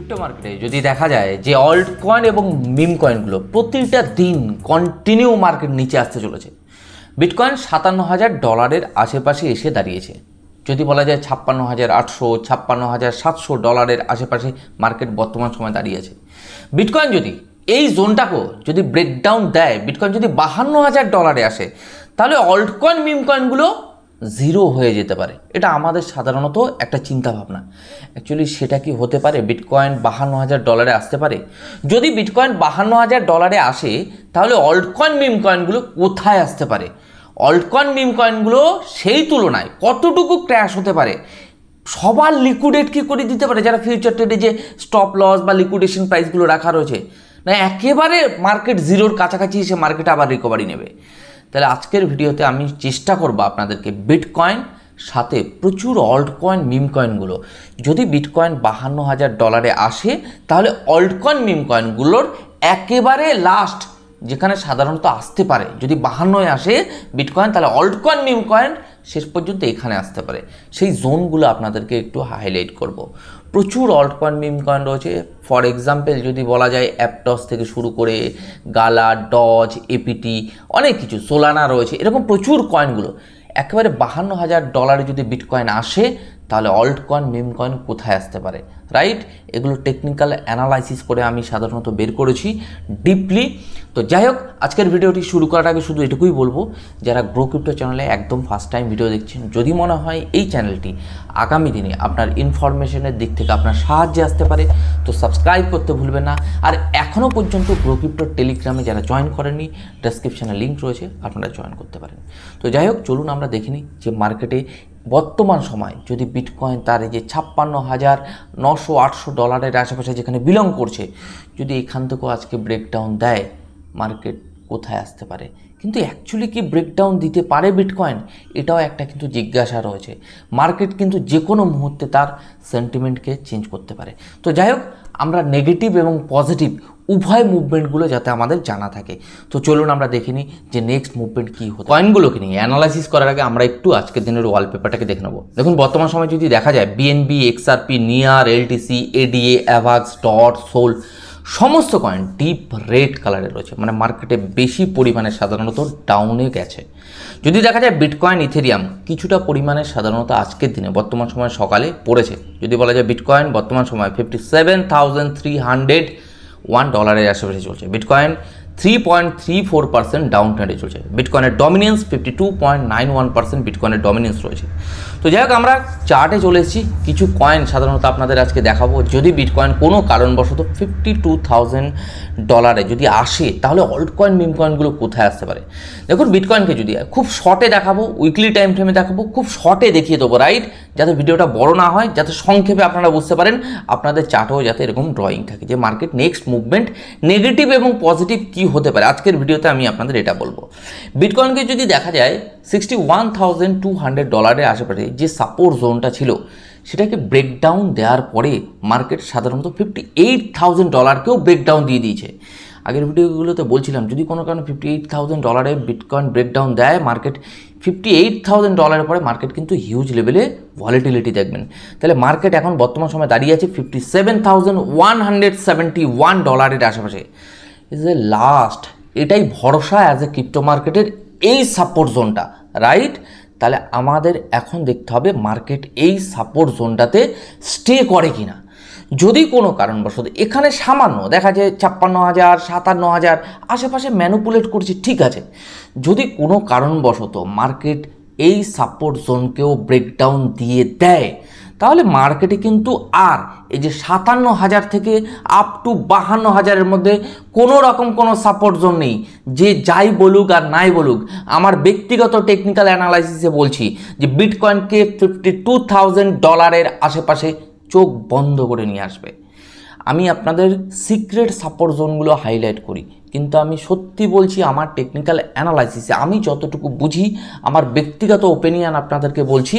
Crypto মার্কেটে যদি দেখা যায় যে অল্ট কয়েন এবং মিম কয়েনগুলো প্রতিটা দিন কন্টিনিউ মার্কেট নিচে আসতে চলেছে। বিটকয়েন $57,000 আশেপাশে এসে দাঁড়িয়েছে। যদি বলা যায় $56,800 $56,700 আশেপাশে মার্কেট বর্তমান সময় দাঁড়িয়েছে। বিটকয়েন যদি এই জোনটাকেও যদি ব্রেকডাউন দেয়, বিটকয়েন যদি $52,000 আসে, তাহলে অল্ট কয়েন মিম কয়েনগুলো জিরো হয়ে যেতে পারে। এটা আমাদের সাধারণত একটা চিন্তা ভাবনা। অ্যাকচুয়ালি সেটা কি হতে পারে? বিটকয়েন $52,000 আসতে পারে। যদি বিটকয়েন $52,000 আসে, তাহলে অল্ট কয়েন মিম কয়েনগুলো কোথায় আসতে পারে? অল্ট কয়েন মিম কয়েনগুলো সেই তুলনায় কতটুকু ক্র্যাশ হতে পারে? সবার লিকুইডেট কি করে দিতে পারে যারা ফিউচার ট্রেডে যে স্টপ লস বা লিকুইডেশন প্রাইসগুলো রাখা রয়েছে, না একেবারে মার্কেট জিরোর কাছাকাছি এসে মার্কেট আবার রিকভারি নেবে? তাহলে আজকের ভিডিওতে আমি চেষ্টা করব আপনাদেরকে বিটকয়েন সাথে প্রচুর অল্ট কয়েন মিম কয়েনগুলো, যদি বিটকয়েন $52,000 আসে, তাহলে অল্ট কয়েন মিম কয়েনগুলোর একেবারে লাস্ট যেখানে সাধারণত আসতে পারে, যদি 52 আসে বিটকয়েন, তাহলে অল্ট কয়েন মিম কয়েন শেষ পর্যন্ত এখানে আসতে পারে। সেই জোনগুলো আপনাদেরকে একটু হাইলাইট করব। প্রচুর অল্ট কয়েন মিম কয়েন রয়েছে। ফর এক্সাম্পল যদি বলা যায় অ্যাপটস থেকে শুরু করে গালা, ডজ, এপিটি, অনেক কিছু, সোলানা রয়েছে, এরকম প্রচুর কয়েনগুলো। একেবারে $52,000 যদি বিটকয়েন আসে, তাহলে অল্ট কয়েন মিম কয়েন কোথায় আসতে পারে, রাইট? এগুলো টেকনিক্যাল অ্যানালাইসিস করে আমি সাধারণত বের করেছি ডিপলি। তো যাই হোক, আজকের ভিডিওটি শুরু করার আগে শুধু এটুকুই বলবো, যারা গ্রো ক্রিপ্টো চ্যানেলে একদম ফার্স্ট টাইম ভিডিও দেখছেন, যদি মনে হয় এই চ্যানেলটি আগামী দিনে আপনার ইনফরমেশনের দিক থেকে আপনার সাহায্যে আসতে পারে, তো সাবস্ক্রাইব করতে ভুলবেন না। আর এখনও পর্যন্ত গ্রো ক্রিপ্টোর টেলিগ্রামে যারা জয়েন করেননি, ডেসক্রিপশানে লিঙ্ক রয়েছে, আপনারা জয়েন করতে পারেন। তো যাই হোক, চলুন আমরা দেখে নিই যে মার্কেটে বর্তমান সময় যদি বিটকয়েন তার এই যে $56,900-800 আশেপাশে যেখানে বিলং করছে, যদি এখান থেকেও আজকে ব্রেকডাউন দেয়, মার্কেট কোথায় আসতে পারে? কিন্তু অ্যাকচুয়ালি কি ব্রেকডাউন দিতে পারে বিটকয়েন? এটাও একটা কিন্তু জিজ্ঞাসা রয়েছে। মার্কেট কিন্তু যে কোনো মুহূর্তে তার সেন্টিমেন্টকে চেঞ্জ করতে পারে। তো যাই হোক, আমরা নেগেটিভ এবং পজিটিভ উভয় মুভমেন্টগুলো যাতে আমাদের জানা থাকে, তো চলুন আমরা দেখে নিই যে নেক্সট মুভমেন্ট কী হতো। কয়েনগুলোকে নিয়ে অ্যানালাইসিস করার আগে আমরা একটু আজকের দিনের ওয়ালপেপারটাকে দেখে নেব। দেখুন, বর্তমান সময় যদি দেখা যায় BNB, XRP, Near, LTC, ADA, AVAX, DOT, SOL সমস্ত কয়েন ডিপ রেড কালারে রয়েছে, মানে মার্কেটে বেশি পরিমাণে সাধারণত ডাউনে গেছে। যদি দেখা যায় বিটকয়েন, ইথেরিয়াম কিছুটা পরিমাণে সাধারণত আজকের দিনে বর্তমান সময় সকালে পড়েছে। যদি বলা যায় বিটকয়েন বর্তমান সময় $57,301 আশেপাশে চলছে। বিটকয়েন 3.34% ডাউন ট্রেন্ডে চলছে। বিটকয়েনের ডমিনেন্স 52.91% বিটকয়েনের ডমিনেন্স রয়েছে। তো যাই হোক, আমরা চার্টে চলে এসেছি। কিছু কয়েন সাধারণত আপনাদের আজকে দেখাবো। যদি বিটকয়েন কোনো কারণবশত $52,000 যদি আসে, তাহলে অল্ট কয়েন মিম কয়েনগুলো কোথায় আসতে পারে? দেখুন, বিটকয়েনকে যদি খুব শর্টে দেখাবো, উইকলি টাইম ফ্রেমে দেখাবো, খুব শর্টে দেখিয়ে দেবো, রাইট? যাতে ভিডিওটা বড় না হয়, যাতে সংক্ষেপে আপনারা বুঝতে পারেন, আপনাদের চার্টেও যাতে এরকম ড্রয়িং থাকে যে মার্কেট নেক্সট মুভমেন্ট নেগেটিভ এবং পজিটিভ কী হতে পারে। আজকের ভিডিওতে আমি আপনাদের এটা বলবো। বিটকয়েনকে যদি দেখা যায় $61,200 আশেপাশে যে সাপোর্ট জোনটা ছিল, সেটাকে ব্রেকডাউন দেওয়ার পরে মার্কেট সাধারণত $58,000কেও ব্রেকডাউন দিয়ে দিয়েছে। আগের ভিডিওগুলোতে বলছিলাম, যদি কোনো কারণে $58,000 বিটকয়েন ব্রেকডাউন দেয়, মার্কেট $58,000 পরে মার্কেট কিন্তু হিউজ লেভেলে ভলিটিলিটি দেখবেন। তাহলে মার্কেট এখন বর্তমান সময় দাঁড়িয়ে আছে $57,171 আশেপাশে। ইজ এ লাস্ট, এটাই ভরসা অ্যাজ এ ক্রিপ্টো মার্কেটের এই সাপোর্ট জোনটা, রাইট? তাহলে আমাদের এখন দেখতে হবে মার্কেট এই সাপোর্ট জোনটাতে স্টে করে কিনা। যদি কোনো কারণবশত এখানে সামান্য দেখা যায় 56,000 57,000 আশেপাশে ম্যানুপুলেট করছে, ঠিক আছে। যদি কোনো কারণবশত মার্কেট এই সাপোর্ট জোনকেও ব্রেকডাউন দিয়ে দেয়, তাহলে মার্কেটে কিন্তু আর এই যে 57,000 থেকে আপ টু 52,000-এর মধ্যে কোনো রকম কোনো সাপোর্ট জোন নেই। যে যাই বলুক আর নাই বলুক, আমার ব্যক্তিগত টেকনিক্যাল অ্যানালাইসিসে বলছি যে বিটকয়েনকে $52,000 আশেপাশে চোখ বন্ধ করে নিয়ে আসবে। আমি আপনাদের সিক্রেট সাপোর্ট জোনগুলো হাইলাইট করি, কিন্তু আমি সত্যি বলছি, আমার টেকনিক্যাল অ্যানালাইসিসে আমি যতটুকু বুঝি, আমার ব্যক্তিগত ওপিনিয়ন আপনাদেরকে বলছি,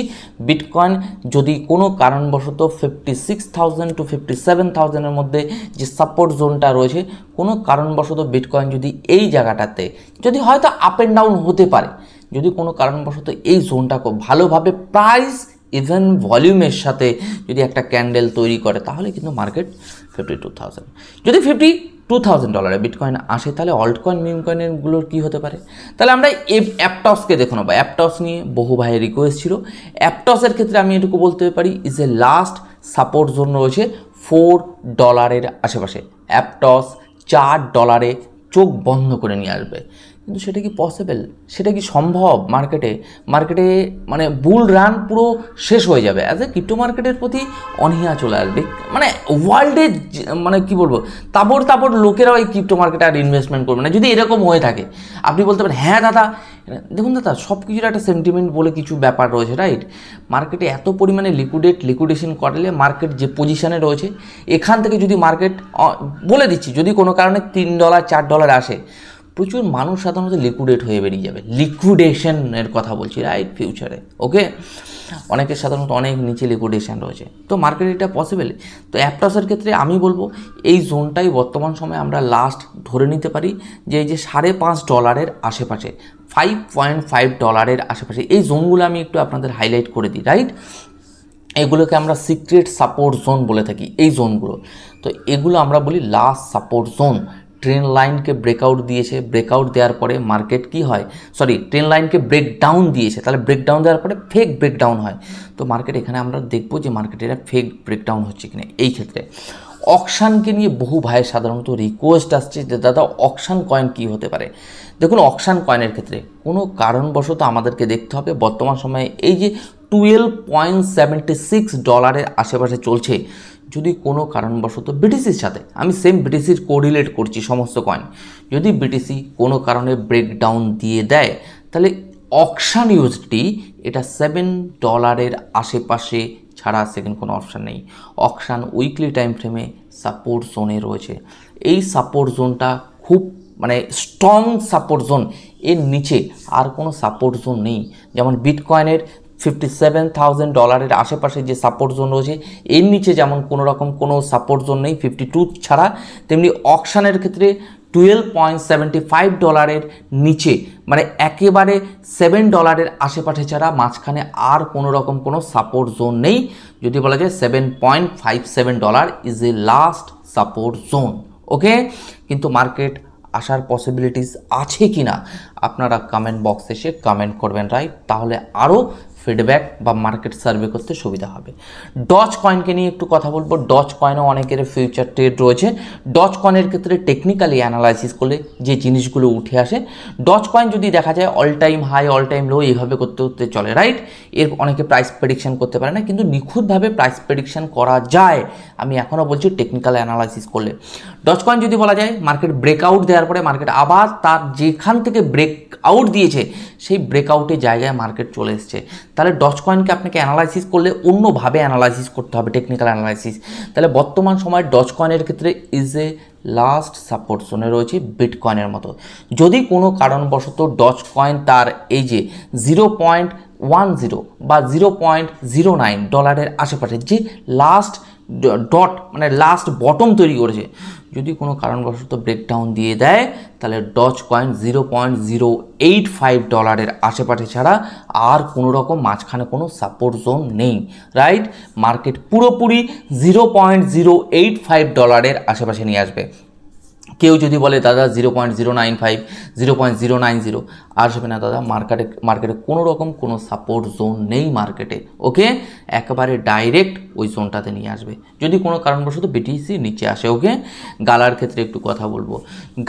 বিটকয়েন যদি কোনো কারণবশত 56,000 to 57,000-এর মধ্যে যে সাপোর্ট জোনটা রয়েছে, কোনো কারণবশত বিটকয়েন যদি এই জায়গাটাতে যদি হয়তো আপ অ্যান্ড ডাউন হতে পারে, যদি কোনো কারণবশত এই জোনটাকে ভালোভাবে প্রাইস ইভেন ভলিউমের সাথে যদি একটা ক্যান্ডেল তৈরি করে তাহলে কিন্তু মার্কেট 52,000, যদি $52,000 বিটকয়েন আসে তাহলে অল্ট কয়েন মিম কয়েনগুলোর কী হতে পারে। তাহলে আমরা অ্যাপটসকে দেখো না, বা অ্যাপটস নিয়ে বহু ভাইয়ের রিকোয়েস্ট ছিল। অ্যাপটসের ক্ষেত্রে আমি এটুকু বলতে পারি is a last support zone রয়েছে $4 আশেপাশে। অ্যাপটস $4 চোখ বন্ধ করে নিয়ে আসবে, কিন্তু সেটা কি পসিবল, সেটা কি সম্ভব? মার্কেটে মানে বুল রান পুরো শেষ হয়ে যাবে, অ্যাজ এ ক্রিপ্টো মার্কেটের প্রতি অনীহা চলে আসবে। মানে ওয়ার্ল্ডে মানে কি বলবো, তাবড় লোকেরাও এই ক্রিপ্টো মার্কেটে আর ইনভেস্টমেন্ট করবে না। যদি এরকম হয়ে থাকে আপনি বলতে পারেন হ্যাঁ দাদা, দেখুন দাদা সব কিছুর একটা সেন্টিমেন্ট বলে কিছু ব্যাপার রয়েছে, রাইট? মার্কেটে এত পরিমাণে লিকুইডেশন করলে মার্কেট যে পজিশনে রয়েছে, এখান থেকে যদি মার্কেট বলে দিচ্ছি যদি কোনো কারণে $3 $4 আসে, প্রচুর মানুষ সাধারণত লিকুইডেট হয়ে বেরিয়ে যাবে। লিকুইডেশনের কথা বলছি, রাইট? ফিউচারে ওকে, অনেকের সাধারণত অনেক নিচে লিকুইডেশন রয়েছে, তো মার্কেট এটা পসিবল। তো অ্যাপটসের ক্ষেত্রে আমি বলবো এই জোনটাই বর্তমান সময়ে আমরা লাস্ট ধরে নিতে পারি, যে এই যে $5.5 আশেপাশে, $5.5 আশেপাশে এই জোনগুলো আমি একটু আপনাদের হাইলাইট করে দিই, রাইট? এগুলোকে আমরা সিক্রেট সাপোর্ট জোন বলে থাকি, এই জোনগুলো। তো এগুলো আমরা বলি লাস্ট সাপোর্ট জোন। ট্রেন লাইনকে ব্রেকআউট দিয়েছে, ব্রেকআউট দেওয়ার পরে মার্কেট কি হয়, ট্রেন লাইনকে ব্রেকডাউন দিয়েছে, তাহলে ব্রেকডাউন দেওয়ার পরে ফেক ব্রেকডাউন হয়। তো মার্কেট এখানে আমরা দেখবো যে মার্কেটে এটা ফেক ব্রেকডাউন হচ্ছে কিনা। এই ক্ষেত্রে অকশানকে নিয়ে বহু ভাইয়ের সাধারণত রিকোয়েস্ট আসছে যে দাদা অকশান কয়েন কী হতে পারে। দেখুন অকশান কয়েনের ক্ষেত্রে কোনো কারণবশত আমাদেরকে দেখতে হবে বর্তমান সময়ে এই যে $12.76 আশেপাশে চলছে, যদি কোনো কারণবশত বিটিসির সাথে, আমি সেম বিটিসির কোরিলেট করছি সমস্ত কয়েন, যদি বিটিসি কোনো কারণে ব্রেকডাউন দিয়ে দেয় তাহলে অকশান ইউএসডি এটা $7 আশেপাশে ছাড়া সেকেন্ড কোনো অপশান নেই। অকশান উইকলি টাইম ফ্রেমে সাপোর্ট জোনে রয়েছে, এই সাপোর্ট জোনটা খুব মানে স্ট্রং সাপোর্ট জোন, এর নিচে আর কোনো সাপোর্ট জোন নেই। যেমন বিটকয়েনের $57,000 আশেপাশে যে সাপোর্ট জোন রয়েছে, এর নিচে যেমন কোনো রকম কোনো সাপোর্ট জোন নেই 52 ছাড়া, তেমনি অকশানের ক্ষেত্রে $12.75 নিচে মানে একেবারে $7 আশেপাশে ছাড়া মাঝখানে আর কোনো রকম কোনো সাপোর্ট জোন নেই। যদি বলা যায় $7.57 is a last support zone, okay. কিন্তু মার্কেট আসার পসিবিলিটিস আছে কি না আপনারা কমেন্ট বক্সে এসে কমেন্ট করবেন, রাইট? তাহলে আরও ফিডব্যাক বা মার্কেট সার্ভে করতে সুবিধা হবে। ডজ কয়েনকে নিয়ে একটু কথা বলবো। ডজ কয়েনও অনেকের ফিউচার ট্রেড রয়েছে। ডজ কয়েনের ক্ষেত্রে টেকনিক্যালি অ্যানালাইসিস করলে যে জিনিসগুলো উঠে আসে, ডজ কয়েন যদি দেখা যায় all time high all time লো এইভাবে করতে করতে চলে, রাইট? এর অনেকে প্রাইস প্রেডিকশন করতে পারে না, কিন্তু নিখুঁতভাবে প্রাইস প্রেডিকশন করা যায়। আমি এখনও বলছি টেকনিক্যাল অ্যানালাইসিস করলে। ডজ কয়েন যদি বলা যায় মার্কেট ব্রেকআউট দেওয়ার পরে মার্কেট আবার তার যেখান থেকে ব্রেকআউট দিয়েছে সেই ব্রেকআউটের জায়গায় মার্কেট চলে এসছে, তাহলে ডজ কয়েনকে আপনাকে অ্যানালাইসিস করলে অন্যভাবে অ্যানালাইসিস করতে হবে, টেকনিক্যাল অ্যানালাইসিস। তাহলে বর্তমান সময়ে ডজ কয়েনের ক্ষেত্রে ইজ এ লাস্ট সাপোর্ট জোনে রয়েছে বিটকয়েনের মতো। যদি কোনো কারণবশত ডজ কয়েন তার এই যে 0.10 বা $0.09 আশেপাশে যে লাস্ট ডট মানে লাস্ট বটম তৈরি করেছে, যদি কোনো কারণবশত ব্রেকডাউন দিয়ে দেয় তাহলে ডজ কয়েন $0.085 আশেপাশে ছাড়া আর কোনো রকম মাঝখানে কোনো সাপোর্ট জোন নেই, রাইট? মার্কেট পুরোপুরি $0.085 আশেপাশে নিয়ে আসবে। কেউ যদি বলে দাদা 0.095 0.090 আসবে না দাদা, মার্কেটে কোনো রকম কোনো সাপোর্ট জোন নেই মার্কেটে, ওকে। একেবারে ডাইরেক্ট ওই জোনটাতে নিয়ে আসবে যদি কোনো কারণবশত বিটিসি নিচে আসে, ওকে। গালার ক্ষেত্রে একটু কথা বলবো।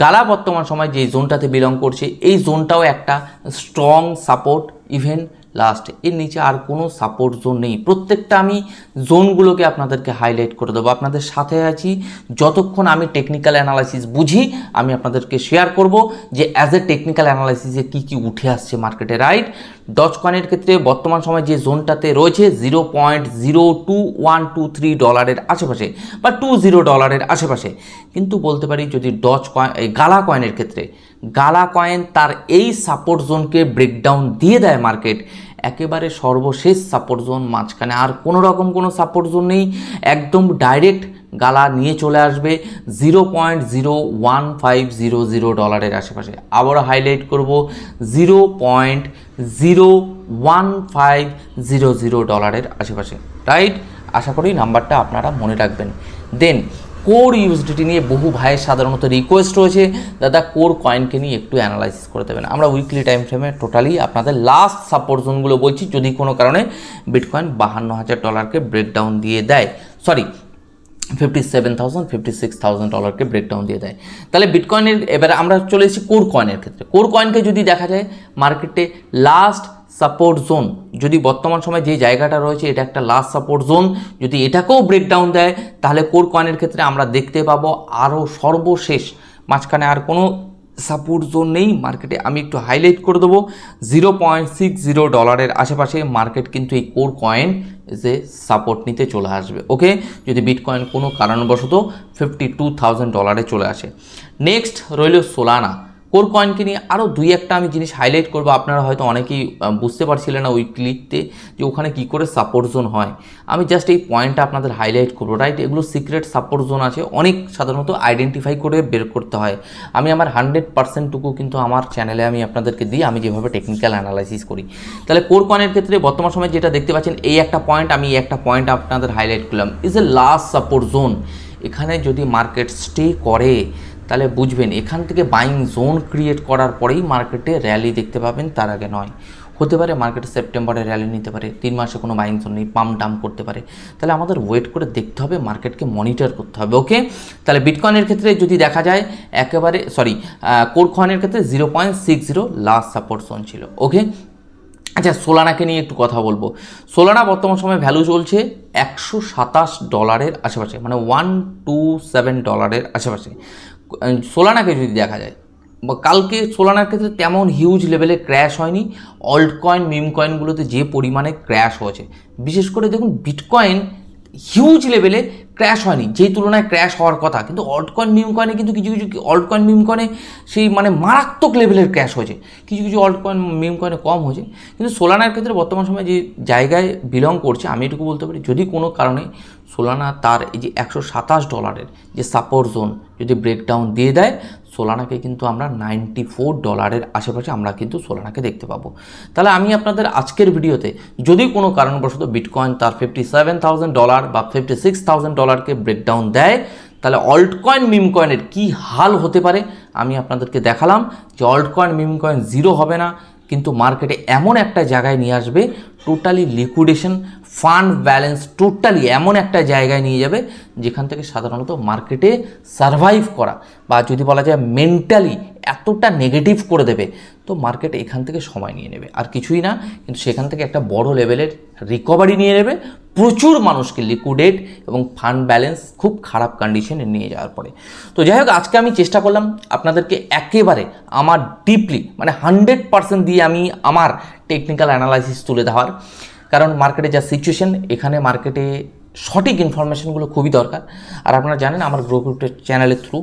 গালা বর্তমান সময় যে জোনটাতে বিলং করছে এই জোনটাও একটা স্ট্রং সাপোর্ট, ইভেন লাস্ট এর নিচে আর কোনো সাপোর্ট জোন নেই। প্রত্যেকটা আমি জোনগুলোকে আপনাদেরকে হাইলাইট করে দেবো, আপনাদের সাথে আছি যতক্ষণ আমি টেকনিক্যাল অ্যানালাইসিস বুঝি আমি আপনাদেরকে শেয়ার করব যে অ্যাজ এ টেকনিক্যাল অ্যানালাইসিসে কী কী উঠে আসছে মার্কেটে, রাইট? ডজ কয়েনের ক্ষেত্রে বর্তমান সময় যে জোনটাতে রয়েছে $0.02123 আশেপাশে বা $20 আশেপাশে, কিন্তু বলতে পারি যদি ডজ কয়েন এই গালা কয়েনের ক্ষেত্রে গালা কয়েন তার এই সাপোর্ট জোনকে ব্রেকডাউন দিয়ে দেয় মার্কেট, একেবারে সর্বশেষ সাপোর্ট জোন, মাঝখানে আর কোনো রকম কোনো সাপোর্ট জোন নেই, একদম ডাইরেক্ট গালা নিয়ে চলে আসবে $0.01500 আশেপাশে। আবারও হাইলাইট করব $0.0 $1500 আশেপাশে, রাইট? আশা করি নাম্বারটা আপনারা মনে রাখবেন। দেন কোর ইউএসডিটি নিয়ে বহু ভাইয়ের সাধারণত রিকোয়েস্ট রয়েছে, দাদা কোর কয়েনকে নিয়ে একটু অ্যানালাইসিস করে দেবেন। আমরা উইকলি টাইম ফ্রেমে টোটালি আপনাদের লাস্ট সাপোর্ট জোনগুলো বলছি, যদি কোনো কারণে বিটকয়েন $52,000কে ব্রেকডাউন দিয়ে দেয়, সরি $57,000 $56,000কে ব্রেকডাউন দিয়ে দেয়, তাহলে বিটকয়েনের এবারে আমরা চলে এসেছি কোর কয়েনের ক্ষেত্রে। কোর কয়েনকে যদি দেখা যায় মার্কেটে লাস্ট সাপোর্ট জোন, যদি বর্তমান সময় যে জায়গাটা রয়েছে এটা একটা লাস্ট সাপোর্ট জোন, যদি এটাকেও ব্রেকডাউন দেয় তাহলে কোর কয়েনের ক্ষেত্রে আমরা দেখতে পাবো আরও সর্বশেষ, মাঝখানে আর কোনো সাপোর্ট জোন নেই মার্কেটে। আমি একটু হাইলাইট করে দেবো, $0.60 আশেপাশে মার্কেট কিন্তু এই কোর কয়েন যে সাপোর্ট নিতে চলে আসবে। ওকে, যদি বিটকয়েন কোনো কারণবশত $52,000 চলে আসে। নেক্সট রইল সোলানা। কোর কয়েনকে নিয়ে আরও দুই একটা আমি জিনিস হাইলাইট করবো, আপনারা হয়তো অনেকেই বুঝতে পারছিলেন না উইকলিতে যে ওখানে কী করে সাপোর্ট জোন হয়। আমি জাস্ট এই পয়েন্টটা আপনাদের হাইলাইট করবো, রাইট? এগুলো সিক্রেট সাপোর্ট জোন আছে, অনেক সাধারণত আইডেন্টিফাই করে বের করতে হয়। আমি আমার 100%টুকু কিন্তু আমার চ্যানেলে আমি আপনাদেরকে দিই, আমি যেভাবে টেকনিক্যাল অ্যানালাইসিস করি। তাহলে কোর কয়েনের ক্ষেত্রে বর্তমান সময় যেটা দেখতে পাচ্ছেন এই একটা পয়েন্ট, আমি এই একটা পয়েন্ট আপনাদের হাইলাইট করলাম, is a last support zone. এখানে যদি মার্কেট স্টে করে তাহলে বুঝবেন এখান থেকে বাইং জোন ক্রিয়েট করার পরেই মার্কেটে র্যালি দেখতে পাবেন, তার আগে নয়। হতে পারে মার্কেটে সেপ্টেম্বরে র্যালি নিতে পারে, 3 মাসে কোনো বাইং জোন নেই, পাম্প ডাম্প করতে পারে। তাহলে আমাদের ওয়েট করে দেখতে হবে, মার্কেটকে মনিটর করতে হবে। ওকে, তাহলে বিটকয়েনের ক্ষেত্রে যদি দেখা যায় একেবারে কোর কয়েনের ক্ষেত্রে 0.60 লাস্ট সাপোর্ট জোন ছিল। ওকে, আচ্ছা সোলানাকে নিয়ে একটু কথা বলবো। সোলানা বর্তমান সময় ভ্যালু চলছে $127 আশেপাশে, মানে $127 আশেপাশে। সোলানাকে যদি দেখা যায়, কালকে সোলানার ক্ষেত্রে তেমন হিউজ লেভেলে ক্র্যাশ হয়নি। অল্ট কয়েন মিম কয়েনগুলোতে যে পরিমাণে ক্র্যাশ হয়েছে, বিশেষ করে দেখুন বিটকয়েন হিউজ লেভেলে ক্র্যাশ হয়নি, যেই তুলনায় ক্র্যাশ হওয়ার কথা, কিন্তু অল্ট কয়েন মিম কয়েনে কিন্তু কিছু কিছু অল্ট কয়েন মিম কয়েনে সেই মানে মারাত্মক লেভেলের ক্র্যাশ হয়েছে, কিছু কিছু অল্ট কয়েন মিম কয়েনে কম হয়েছে। কিন্তু সোলানার ক্ষেত্রে বর্তমান সময়ে যে জায়গায় বিলং করছে, আমি এটুকু বলতে পারি যদি কোনো কারণে সোলানা তার এই যে $127 যে সাপোর্ট জোন যদি ব্রেকডাউন দিয়ে দেয়, সোলানাকে কিন্তু আমরা $94 আশেপাশে আমরা কিন্তু সোলানাকে দেখতে পাবো। তাহলে আমি আপনাদের আজকের ভিডিওতে যদি কোনো কারণবশত বিটকয়েন তার $57,000 বা $56,000কে ব্রেকডাউন দেয়, তাহলে অল্ট কয়েন মিম কয়েনের কী হাল হতে পারে আমি আপনাদেরকে দেখালাম। যে alt coin meme coin zero হবে না, কিন্তু মার্কেটে এমন একটা জায়গায় নিয়ে আসবে, totally liquidation, fund balance totally এমন একটা জায়গায় নিয়ে যাবে যেখান থেকে সাধারণত মার্কেটে সারভাইভ করা, বা যদি বলা যায় মেন্টালি এতটা নেগেটিভ করে দেবে, তো মার্কেট এখান থেকে সময় নিয়ে নেবে, আর কিছুই না। কিন্তু সেখান থেকে একটা বড় লেভেলের রিকভারি নিয়ে নেবে, প্রচুর মানুষকে লিকুইডেট এবং ফান্ড ব্যালেন্স খুব খারাপ কন্ডিশনে নিয়ে যাওয়ার পরে। তো যাই হোক, আজকে আমি চেষ্টা করলাম আপনাদেরকে একেবারে আমার ডিপলি মানে 100% দিয়ে আমি আমার টেকনিক্যাল অ্যানালাইসিস তুলে দেওয়ার, কারণ মার্কেটে যা সিচুয়েশন, এখানে মার্কেটে সঠিক ইনফরমেশনগুলো খুবই দরকার। আর আপনারা জানেন আমার গ্রুপের চ্যানেলের থ্রু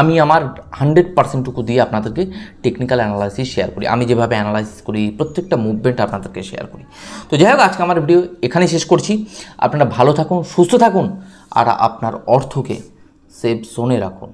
আমি আমার 100%টুকু দিয়ে আপনাদেরকে টেকনিক্যাল অ্যানালাইসিস শেয়ার করি, আমি যেভাবে অ্যানালাইসিস করি প্রত্যেকটা মুভমেন্ট আপনাদেরকে শেয়ার করি। তো যাই হোক, আজকে আমার ভিডিও এখানেই শেষ করছি। আপনারা ভালো থাকুন, সুস্থ থাকুন, আর আপনার অর্থকে সেফ জোনে রাখুন।